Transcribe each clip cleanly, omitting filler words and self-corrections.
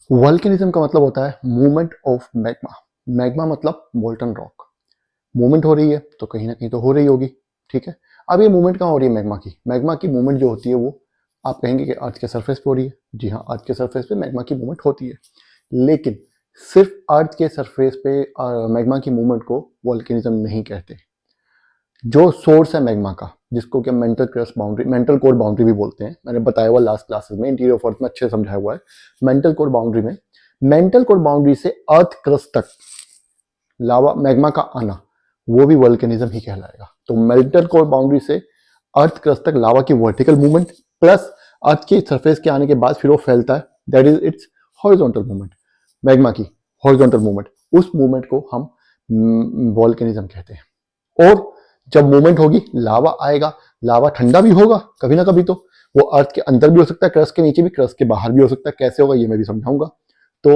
Volcanism का मतलब होता है मूवमेंट ऑफ मैग्मा। मैग्मा मतलब मोल्टन रॉक। मूवमेंट हो रही है तो कहीं ना कहीं तो हो रही होगी, ठीक है। अब ये मूवमेंट कहाँ हो रही है मैग्मा की मूवमेंट जो होती है वो आप कहेंगे कि अर्थ के सरफेस पे हो रही है। जी हाँ, अर्थ के सरफेस पे मैग्मा की मूवमेंट होती है, लेकिन सिर्फ अर्थ के सरफेस पे मैग्मा की मूवमेंट को वल्केनिज्म नहीं कहते। जो सोर्स है मैग्मा का, जिसको कि mantle crust boundary, mantle core boundary भी बोलते हैं, मैंने बताया हुआ लास्ट क्लासेस में, इंटीरियर ऑफ अर्थ में अच्छे समझाया हुआ है। मेंटल कोर बाउंड्री में, मेंटल कोर बाउंड्री से अर्थ क्रस्ट तक लावा मैग्मा का आना, वो भी वल्केनिज्म ही कहलाएगा। तो मेंटल कोर बाउंड्री से अर्थ क्रस्ट तक लावा की वर्टिकल मूवमेंट प्लस अर्थ की सरफेस के आने के बाद फिर वो फैलता है, that is it's horizontal movement. Magma की हॉरिजॉन्टल मूवमेंट, उस मूवमेंट को हम वॉल्केनिज्म कहते हैं। और जब मूवमेंट होगी लावा आएगा, लावा ठंडा भी होगा कभी ना कभी, तो वो अर्थ के अंदर भी हो सकता है, क्रस्ट के नीचे भी, क्रस्ट के बाहर भी हो सकता है। कैसे होगा ये मैं भी समझाऊंगा। तो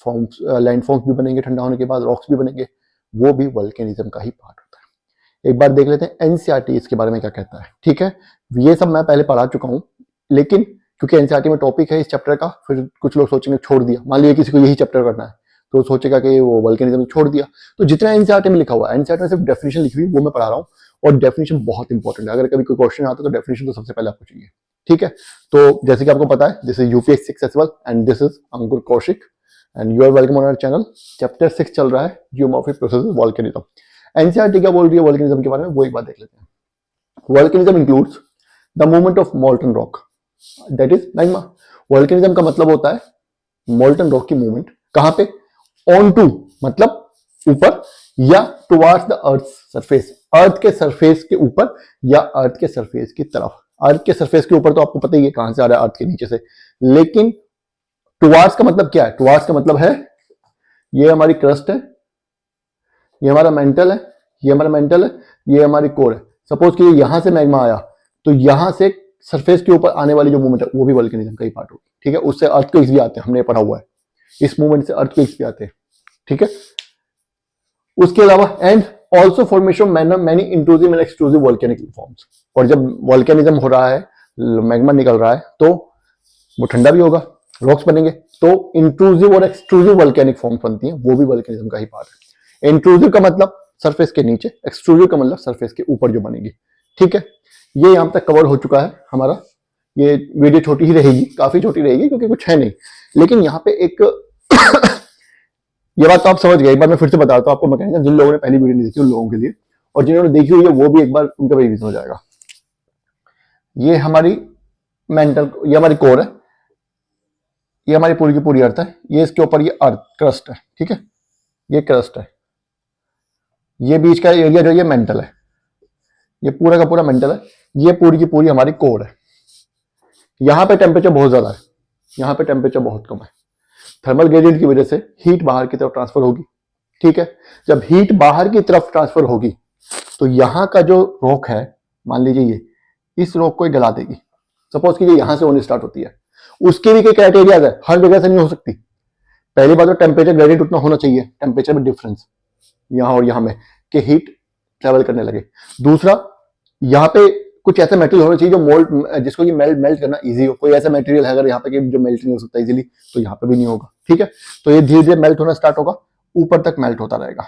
फॉर्म्स, लैंड फॉर्म्स भी बनेंगे ठंडा होने के बाद, रॉक्स भी बनेंगे, वो भी वल्केनिज्म का ही पार्ट होता है। एक बार देख लेते हैं एनसीईआरटी इसके बारे में क्या कहता है, ठीक है। ये सब मैं पहले पढ़ा चुका हूं, लेकिन क्योंकि एनसीईआरटी में टॉपिक है इस चैप्टर का, फिर कुछ लोग सोचेंगे छोड़ दिया। मान लीजिए किसी को यही चैप्टर करना है तो सोचेगा कि वो वल्केनिज्म छोड़ दिया। तो जितना एनसीईआरटी में लिखा हुआ है, एनसीईआरटी में सिर्फ डेफिनेशन लिखी हुई वो मैं पढ़ा रहा हूँ, और डेफिनेशन बहुत इंपॉर्टेंट है। अगर कभी कोई क्वेश्चन आता है तो डेफिनेशन तो सबसे पहले आपको चाहिए, ठीक है। तो जैसे कि आपको पता है, this is UPSC successful and this is Ankur Kaushik and you are welcome on our channel. Chapter 6 चल रहा है, जियोमॉर्फिक प्रोसेसेस वॉल्केनिज्म। एनसीईआरटी क्या बोल रही है वॉल्केनिज्म के बारे में, वो एक बार देख लेते हैं। Volcanism includes the movement of molten rock, that is magma. Volcanism का मतलब होता है मोल्टन रॉक की मूवमेंट। कहां पे? ऑन टू मतलब ऊपर, या टुवार्ड्स द अर्थ सरफेस, अर्थ के सरफेस के ऊपर या अर्थ के सरफेस की तरफ। अर्थ के सरफेस के ऊपर तो आपको पता ही है कहां से आ रहा है, अर्थ के नीचे से। लेकिन टुवार्ड्स का मतलब क्या है? टुवार्ड्स का मतलब है ये हमारी क्रस्ट है, ये हमारा मेंटल है, ये हमारा मेंटल है, ये हमारी कोर है। सपोज कि यहां से मैग्मा आया तो यहां से सरफेस के ऊपर आने वाली जो मूवमेंट है वो भी वल्केनिज्म का ही पार्ट होगी, ठीक है। उससे अर्थक्वेक्स भी आते हैं, हमने पढ़ा हुआ है, इस मूवमेंट से अर्थक्वेक्स भी आते हैं, ठीक है। उसके अलावा and also formation many intrusive and extrusive volcanic forms. और जब वॉल्केनिज्म हो रहा है, मैग्मा निकल रहा है, तो वो ठंडा भी होगा, रॉक्स बनेंगे, तो इंट्रूसिव और एक्सट्रूसिव वॉल्केनिक फॉर्म्स बनती हैं, वो भी वॉल्केनिज्म का ही पार्ट है। इंट्रूसिव का मतलब सरफेस के नीचे, एक्सट्रूसिव का मतलब सरफेस के ऊपर जो बनेगी, ठीक है। ये यहां तक कवर हो चुका है हमारा। ये वीडियो छोटी ही रहेगी, काफी छोटी रहेगी क्योंकि कुछ है नहीं, लेकिन यहाँ पे एक ये बात तो आप समझ गए। एक बार मैं फिर से बताता हूँ आपको मैकेनिज्म, जिन लोगों ने पहली वीडियो नहीं देखी उन लोगों के लिए, और जिन्होंने देखी हुई है वो भी एक बार उनका भी रिवीजन हो जाएगा। ये हमारी मेंटल, ये हमारी कोर है, ये हमारी पूरी की पूरी अर्थ है, ये इसके ऊपर ये अर्थ क्रस्ट है, ठीक है, ये क्रस्ट है, ये बीच का एरिया जो ये मेंटल है, ये पूरा का पूरा मेंटल है, ये पूरी की पूरी हमारी कोर है। यहाँ पे टेम्परेचर बहुत ज्यादा है, यहाँ पे टेम्परेचर बहुत कम है। थर्मल ग्रेडियंट की वजह से हीट बाहर की तरफ ट्रांसफर होगी, ठीक है। जब हीट बाहर की तरफ ट्रांसफर होगी तो यहाँ का जो रॉक है, मान लीजिए ये, इस रॉक को गला देगी। सपोज कीजिए यहां से होनी स्टार्ट होती है, उसकी भी कई क्राइटेरिया है, हर जगह से नहीं हो सकती। पहली बात तो टेम्परेचर ग्रेडियंट उतना होना चाहिए, टेम्परेचर में डिफरेंस यहाँ और यहाँ में, कि हीट ट्रेवल करने लगे। दूसरा, यहाँ पे कुछ ऐसा मेटेरियल होना चाहिए जो मोल्ड, जिसको कि मेल्ट करना इजी हो। कोई ऐसा मेटेरियल है अगर यहाँ पे जो मेल्ट नहीं हो सकता इजीली, तो यहाँ पे भी नहीं होगा, ठीक है। तो ये धीरे धीरे मेल्ट होना स्टार्ट होगा, ऊपर तक मेल्ट होता रहेगा।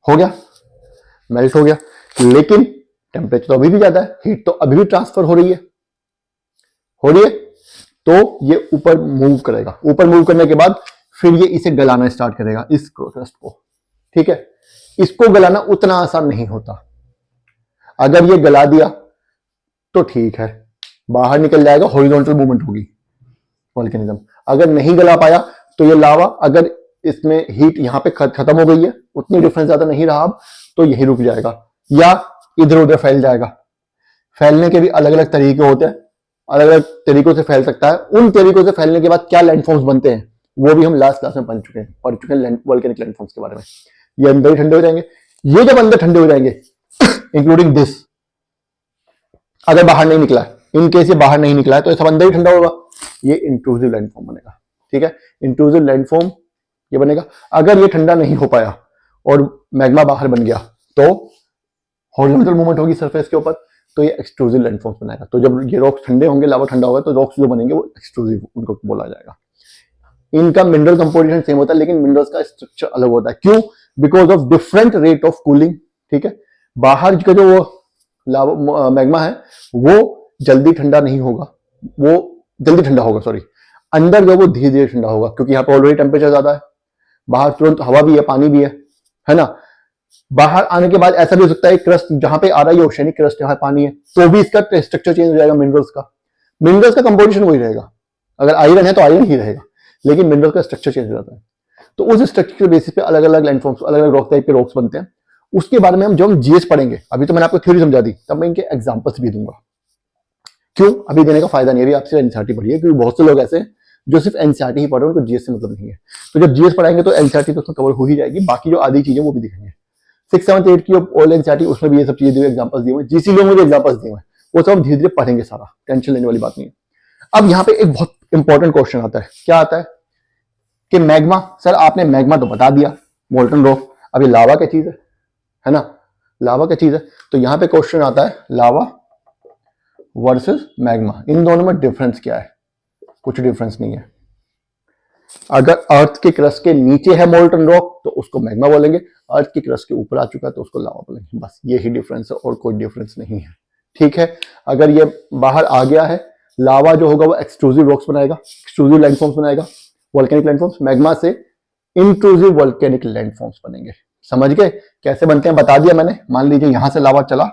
हो गया, मेल्ट हो गया, लेकिन टेम्परेचर तो अभी भी ज्यादा है, हीट तो अभी भी ट्रांसफर हो रही है, तो ये ऊपर मूव करेगा। ऊपर मूव करने के बाद फिर ये इसे गलाना स्टार्ट करेगा, इस क्रस्ट को, ठीक है। इसको गलाना उतना आसान नहीं होता। अगर ये गला दिया तो ठीक है, बाहर निकल जाएगा, हॉरिजॉन्टल मूवमेंट होगी वॉल्केनिज्म। अगर नहीं गला पाया तो ये लावा, अगर इसमें हीट यहाँ पे खत्म हो गई है, उतनी डिफरेंस ज्यादा नहीं रहा अब, तो यही रुक जाएगा या इधर उधर फैल जाएगा। फैलने के भी अलग अलग तरीके होते हैं, अलग अलग तरीकों से फैल सकता है। उन तरीकों से फैलने के बाद क्या लैंडफॉर्म्स बनते हैं वो भी हम लास्ट क्लास में पढ़ चुके हैं वॉल्केनिक लैंडफॉर्म्स के बारे में। ये अंदर ही ठंडे हो जाएंगे, ये जब अंदर ठंडे हो जाएंगे इंक्लूडिंग दिस, अगर बाहर नहीं निकला है, इन केस ये बाहर नहीं निकला है तो ये सब अंदर ही ठंडा होगा, ये इंट्रूसिव लैंडफॉर्म बनेगा, ठीक है। इंट्रूसिव लैंडफॉर्म ये बनेगा। अगर ये ठंडा नहीं हो पाया और मैग्मा बाहर बन गया तो हॉरिजॉन्टल मूवमेंट होगी सरफेस के ऊपर, तो ये एक्सट्रूसिव लैंडफॉर्म्स बनाएगा। तो जब ये रॉक्स ठंडे होंगे, लावा ठंडा होगा, तो रॉक्स जो बनेंगे वो एक्सट्रूसिव उनको बोला जाएगा। इनका मिनरल कंपोजिशन सेम होता है लेकिन मिनरल्स का स्ट्रक्चर अलग होता है। क्यों? Because of different rate of cooling. ठीक है, बाहर का जो वो मैग्मा है वो जल्दी ठंडा नहीं होगा, वो जल्दी ठंडा होगा सॉरी, अंदर जो वो धीरे धीरे ठंडा होगा क्योंकि यहाँ पे ऑलरेडी टेम्परेचर ज्यादा है, बाहर तुरंत हवा भी है, पानी भी है ना। बाहर आने के बाद ऐसा भी हो सकता है क्रस्ट जहां पे आ रहा है ओशनिक क्रस्ट, यहाँ पानी है तो भी इसका स्ट्रक्चर चेंज हो जाएगा। मिनरल्स का कंपोजिशन वही रहेगा, अगर आयरन है तो आयरन ही रहेगा, लेकिन मिनरल का स्ट्रक्चर चेंज हो जाता है। तो उस स्ट्रक्चर के बेसिस पे अलग अलग लैंडफॉर्म्स, अलग अलग रॉक टाइप के रॉक्स बनते हैं। उसके बारे में हम जब जीएस पढ़ेंगे, अभी तो मैंने आपको थ्योरी समझा दी, तब मैं इनके एग्जांपल्स भी दूंगा। क्यों अभी देने का फायदा नहीं है, आपसे एनसीईआरटी पढ़िए, क्योंकि बहुत से लोग ऐसे हैं जो सिर्फ एनसीईआरटी ही पढ़ रहे हैं, उनको जीएस से मतलब नहीं है। तो जब जीएस पढ़ाएंगे तो एनसीईआरटी तो उसमें कवर हो ही जाएगी, बाकी जो आधी चीजें वो भी दिखेंगे। 6, 7, 8 की ऑल एनसीईआरटी उसमें भी ये सब चीजें दी हुई, एग्जांपल्स दिए हुए, जीसी लोगों में भी एग्जांपल्स दिए हुए, वो सब हम धीरे धीरे पढ़ेंगे सारा, टेंशन लेने वाली बात नहीं है। अब यहाँ पे एक बहुत इंपॉर्टेंट क्वेश्चन आता है, क्या आता है कि मैग्मा, सर आपने मैग्मा तो बता दिया, मोल्टन रॉक, अभी लावा क्या चीज है ना, लावा क्या चीज है। तो यहाँ पे क्वेश्चन आता है लावा वर्सेस मैग्मा, इन दोनों में डिफरेंस क्या है? कुछ डिफरेंस नहीं है। अगर अर्थ के क्रस्ट के नीचे है मोल्टन रॉक तो उसको मैग्मा बोलेंगे, अर्थ के क्रस्ट के ऊपर आ चुका है तो उसको लावा बोलेंगे, बस ये ही डिफरेंस है और कोई डिफरेंस नहीं है। ठीक है, अगर ये बाहर आ गया है, लावा जो होगा वो एक्सट्रूसिव रॉक्स बनाएगा, एक्सट्रूसिव लैंडफॉर्म्स बनाएगा, वोल्केनिक लैंडफॉर्म्स, मैग्मा से इंट्रूसिव वोल्केनिक लैंडफॉर्म्स बनेंगे। समझ गए कैसे बनते हैं? बता दिया मैंने। मान लीजिए यहां से लावा चला,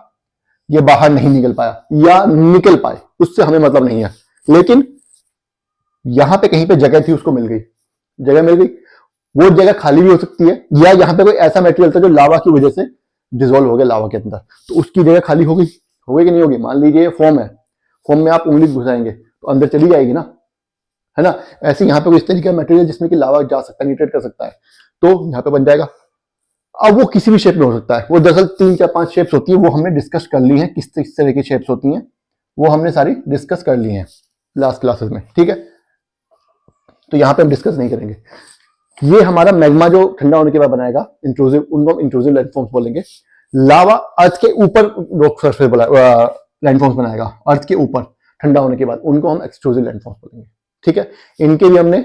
ये बाहर नहीं निकल पाया या निकल पाए, उससे हमें मतलब नहीं है, लेकिन यहां पे कहीं पे जगह थी, उसको मिल गई, जगह मिल गई, वो जगह खाली भी हो सकती है, या यहाँ पे कोई ऐसा मटेरियल था जो लावा की वजह से डिसॉल्व हो गया लावा के अंदर, तो उसकी जगह खाली हो गई कि नहीं होगी? मान लीजिए फोम है, फोम में आप उंगली घुसाएंगे तो अंदर चली जाएगी ना, है ना। ऐसे यहाँ पे कोई इस तरीके का मटेरियल जिसमें कि लावा जा सकता है, न्यूट्रेट कर सकता है, तो यहाँ पे बन जाएगा। अब वो किसी भी शेप में हो सकता है, वो दरअसल 3, 4, 5 शेप्स होती है, वो हमने डिस्कस कर ली है, किस तरह की शेप्स होती हैं वो हमने सारी डिस्कस कर ली हैं लास्ट क्लासेस में। ठीक है, तो यहाँ पे हम डिस्कस नहीं करेंगे। ये हमारा मैग्मा जो ठंडा होने के बाद बनाएगा इंट्रूसिव, उनको हम इंट्रूसिव लैंडफॉर्म्स बोलेंगे। लावा अर्थ के ऊपर रॉक सरफेस लैंडफॉर्म्स बनाएगा, अर्थ के ऊपर ठंडा होने के बाद, उनको हम एक्सट्रूसिव लैंडफॉर्म्स बोलेंगे। ठीक है, इनके भी हमने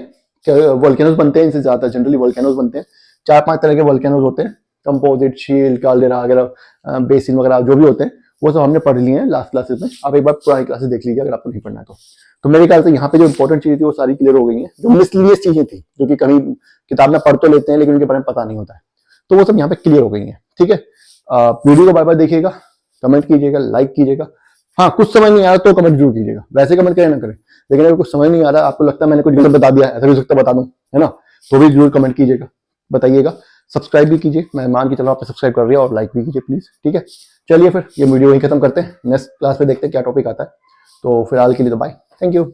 वोल्केनोस बनते हैं, इनसे ज्यादा जनरली वोल्केनोस बनते हैं। 4-5 तरह के वोल्केनोस होते हैं, कंपोजिट, शील्ड, काल्डेरा वगैरह, बेसिन वगैरह जो भी होते हैं, वो सब हमने पढ़ लिए हैं लास्ट क्लासेस में। आप एक बार पुरानी क्लासेस देख लीजिए अगर आपको नहीं पढ़ना है तो मेरे ख्याल से यहाँ पे जो इंपॉर्टेंट चीजें थी वो सारी क्लियर हो गई हैं। जो मिसलीनियस चीजें थी जो कि कहीं किताब में पढ़ तो लेते हैं लेकिन उनके बारे में पता नहीं होता है, तो वो सब यहाँ पे क्लियर हो गई हैं। ठीक है, वीडियो को बार बार देखिएगा, कमेंट कीजिएगा, लाइक कीजिएगा। हाँ, कुछ समझ नहीं आ रहा तो कमेंट जरूर कीजिएगा, वैसे कमेंट करें ना करें, लेकिन अगर कुछ समझ नहीं आ रहा, आपको लगता है मैंने कुछ गलत बता दिया, ऐसा भी हो सकता है बता दूं, है ना, तो भी जरूर कमेंट कीजिएगा, बताइएगा। सब्सक्राइब भी कीजिए, मैं मान के चलो आपने सब्सक्राइब कर दिया, और लाइक भी कीजिए प्लीज। ठीक है, चलिए फिर ये वीडियो यहीं खत्म करते हैं, नेक्स्ट क्लास में देखते हैं क्या टॉपिक आता है। तो फिलहाल के लिए तो बाय, थैंक यू।